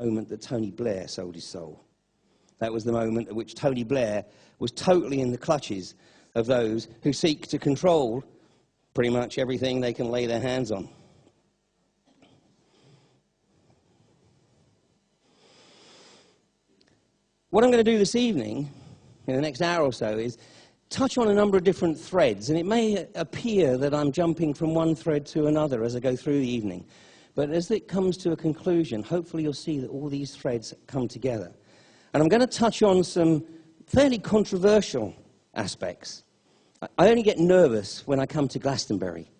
moment that Tony Blair sold his soul. That was the moment at which Tony Blair was totally in the clutches of those who seek to control pretty much everything they can lay their hands on. What I'm going to do this evening, in the next hour or so, is touch on a number of different threads, and it may appear that I'm jumping from one thread to another as I go through the evening. But as it comes to a conclusion, hopefully you'll see that all these threads come together. And I'm going to touch on some fairly controversial aspects. I only get nervous when I come to Glastonbury.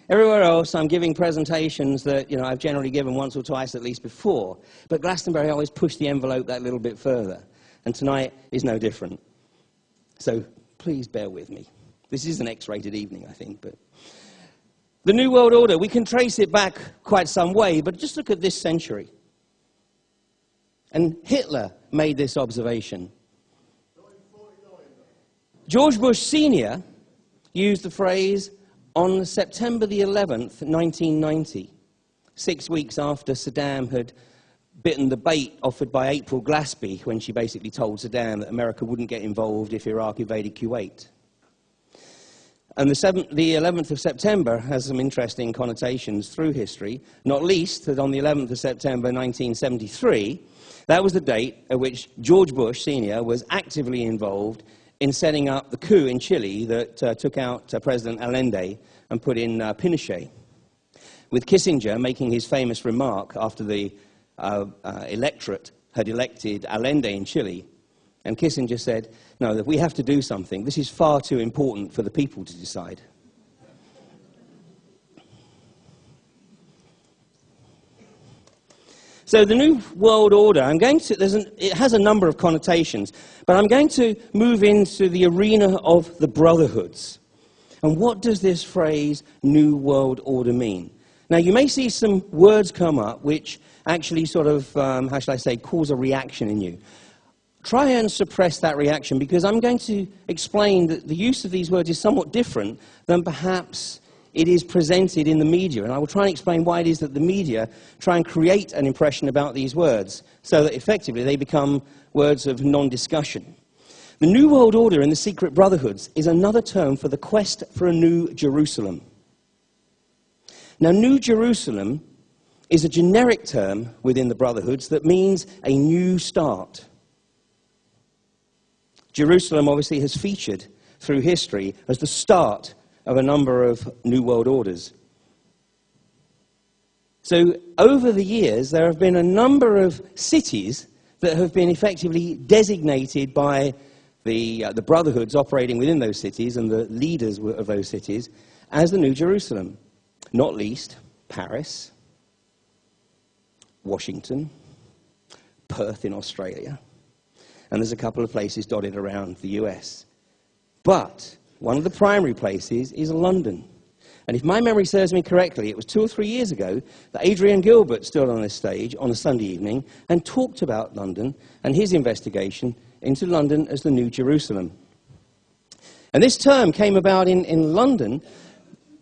Everywhere else, I'm giving presentations that, I've generally given once or twice at least before. But Glastonbury, I always push the envelope that little bit further. And tonight is no different. So please bear with me. This is an X-rated evening, I think. But the New World Order, we can trace it back quite some way, but just look at this century. And Hitler made this observation. George Bush Sr. used the phrase on September the 11th, 1990, 6 weeks after Saddam had bitten the bait offered by April Glaspie when she basically told Saddam that America wouldn't get involved if Iraq invaded Kuwait. And the 11th of September has some interesting connotations through history, not least that on the 11th of September 1973, that was the date at which George Bush Sr. was actively involved in setting up the coup in Chile that took out President Allende and put in Pinochet, with Kissinger making his famous remark after the electorate had elected Allende in Chile. And Kissinger said, no, that we have to do something. This is far too important for the people to decide. So the New World Order, it has a number of connotations, but I'm going to move into the arena of the brotherhoods. And what does this phrase, New World Order, mean? Now, you may see some words come up which actually sort of, cause a reaction in you. Try and suppress that reaction, because I'm going to explain that the use of these words is somewhat different than perhaps it is presented in the media. And I will try and explain why it is that the media try and create an impression about these words so that effectively they become words of non-discussion. The New World Order and the Secret Brotherhoods is another term for the quest for a new Jerusalem. Now, New Jerusalem is a generic term within the Brotherhoods that means a new start. Jerusalem obviously has featured through history as the start of a number of New World Orders. So over the years, there have been a number of cities that have been effectively designated by the brotherhoods operating within those cities and the leaders of those cities as the New Jerusalem. Not least Paris, Washington, Perth in Australia, and there's a couple of places dotted around the US. But one of the primary places is London. And if my memory serves me correctly, it was 2 or 3 years ago that Adrian Gilbert stood on this stage on a Sunday evening and talked about London and his investigation into London as the New Jerusalem. And this term came about in London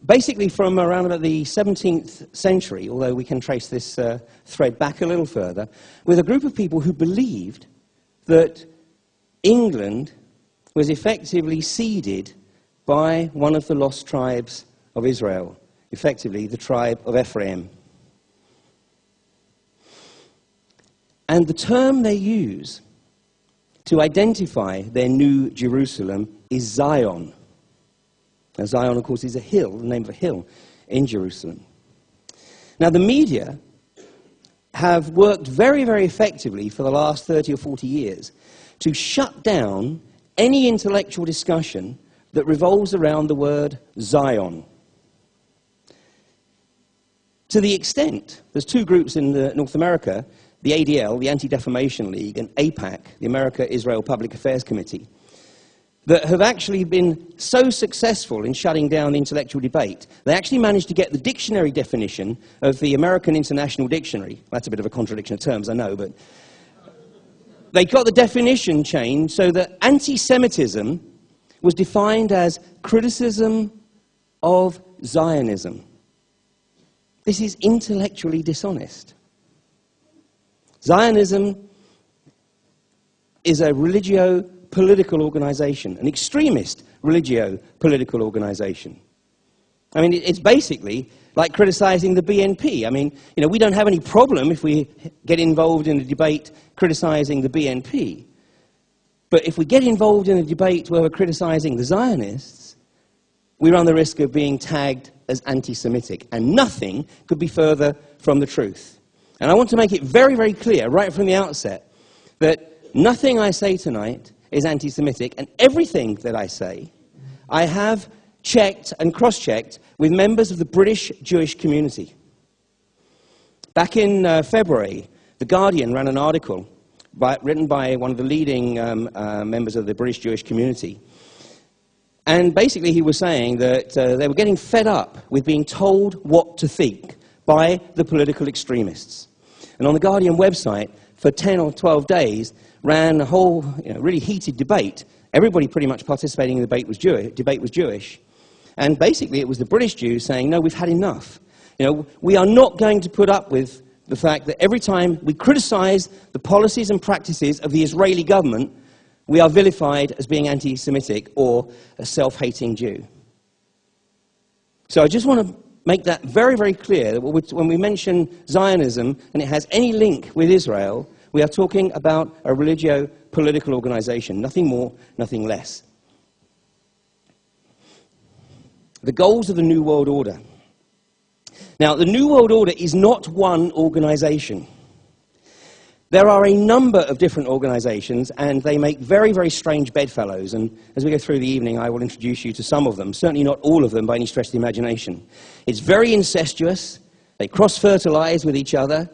basically from around about the 17th century, although we can trace this thread back a little further, with a group of people who believed that England was effectively ceded by one of the lost tribes of Israel, effectively the tribe of Ephraim. And the term they use to identify their New Jerusalem is Zion. Now, Zion, of course, is a hill, the name of a hill in Jerusalem. Now, the media have worked very, very effectively for the last 30 or 40 years to shut down any intellectual discussion that revolves around the word Zion. To the extent, there's two groups in North America, the ADL, the Anti-Defamation League, and AIPAC, the America-Israel Public Affairs Committee, that have actually been so successful in shutting down the intellectual debate, they actually managed to get the dictionary definition of the American International Dictionary. That's a bit of a contradiction of terms, I know, but they got the definition changed so that anti-Semitism was defined as criticism of Zionism. This is intellectually dishonest. Zionism is a religio-political organization, an extremist religio-political organization. I mean, it's basically like criticizing the BNP. I mean, we don't have any problem if we get involved in a debate criticizing the BNP. But if we get involved in a debate where we're criticizing the Zionists, we run the risk of being tagged as anti-Semitic. And nothing could be further from the truth. And I want to make it very, very clear right from the outset that nothing I say tonight is anti-Semitic, and everything that I say, I have checked and cross-checked with members of the British Jewish community. Back in February, The Guardian ran an article written by one of the leading members of the British Jewish community. And basically he was saying that they were getting fed up with being told what to think by the political extremists. And on the Guardian website, for 10 or 12 days, ran a whole really heated debate. Everybody pretty much participating in the debate was Jewish. And basically it was the British Jews saying, no, we've had enough. We are not going to put up with the fact that every time we criticize the policies and practices of the Israeli government, we are vilified as being anti-Semitic or a self-hating Jew. So I just want to make that very, very clear that when we mention Zionism and it has any link with Israel, we are talking about a religio-political organization, nothing more, nothing less. The goals of the New World Order. Now, the New World Order is not one organization. There are a number of different organizations, and they make very, very strange bedfellows. And as we go through the evening, I will introduce you to some of them, certainly not all of them by any stretch of the imagination. It's very incestuous. They cross-fertilize with each other.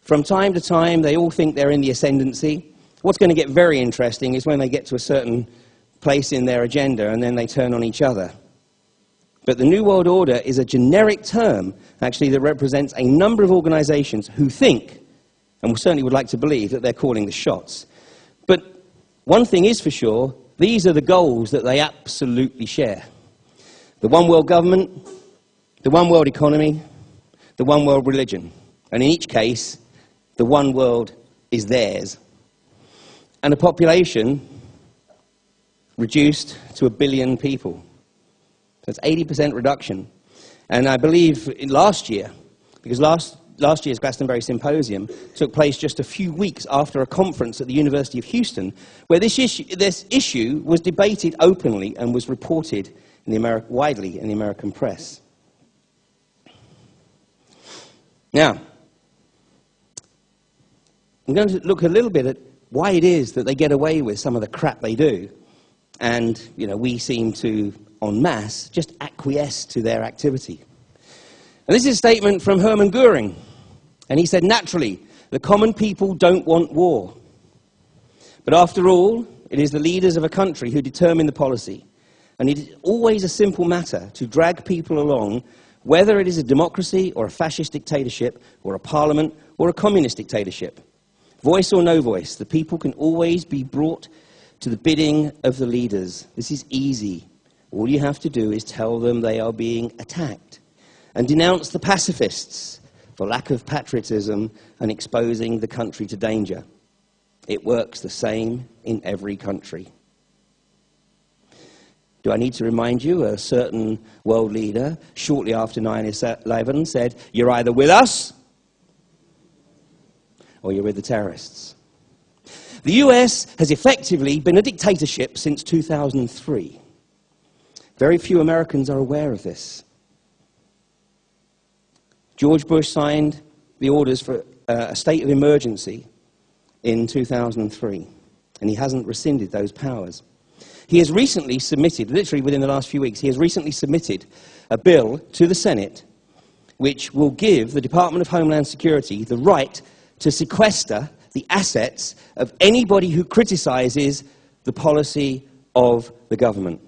From time to time, they all think they're in the ascendancy. What's going to get very interesting is when they get to a certain place in their agenda, and then they turn on each other. But the New World Order is a generic term, actually, that represents a number of organizations who think, and certainly would like to believe, that they're calling the shots. But one thing is for sure, these are the goals that they absolutely share. The one world government, the one world economy, the one world religion. And in each case, the one world is theirs. And a population reduced to 1 billion people. That's 80% reduction. And I believe last year, because last year's Glastonbury Symposium took place just a few weeks after a conference at the University of Houston, where this issue was debated openly and was reported widely in the American press. Now, I'm going to look a little bit at why it is that they get away with some of the crap they do. And, we seem to, en masse, just acquiesce to their activity. And this is a statement from Hermann Göring. And he said, naturally, the common people don't want war. But after all, it is the leaders of a country who determine the policy. And it is always a simple matter to drag people along, whether it is a democracy or a fascist dictatorship or a parliament or a communist dictatorship. Voice or no voice, the people can always be brought to the bidding of the leaders. This is easy. All you have to do is tell them they are being attacked and denounce the pacifists for lack of patriotism and exposing the country to danger. It works the same in every country. Do I need to remind you, a certain world leader, shortly after 9/11, said, "You're either with us or you're with the terrorists." The US has effectively been a dictatorship since 2003. Very few Americans are aware of this. George Bush signed the orders for a state of emergency in 2003, and he hasn't rescinded those powers. He has recently submitted, literally within the last few weeks, he has recently submitted a bill to the Senate which will give the Department of Homeland Security the right to sequester the assets of anybody who criticizes the policy of the government.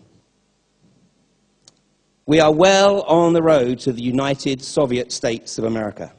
We are well on the road to the United Soviet States of America.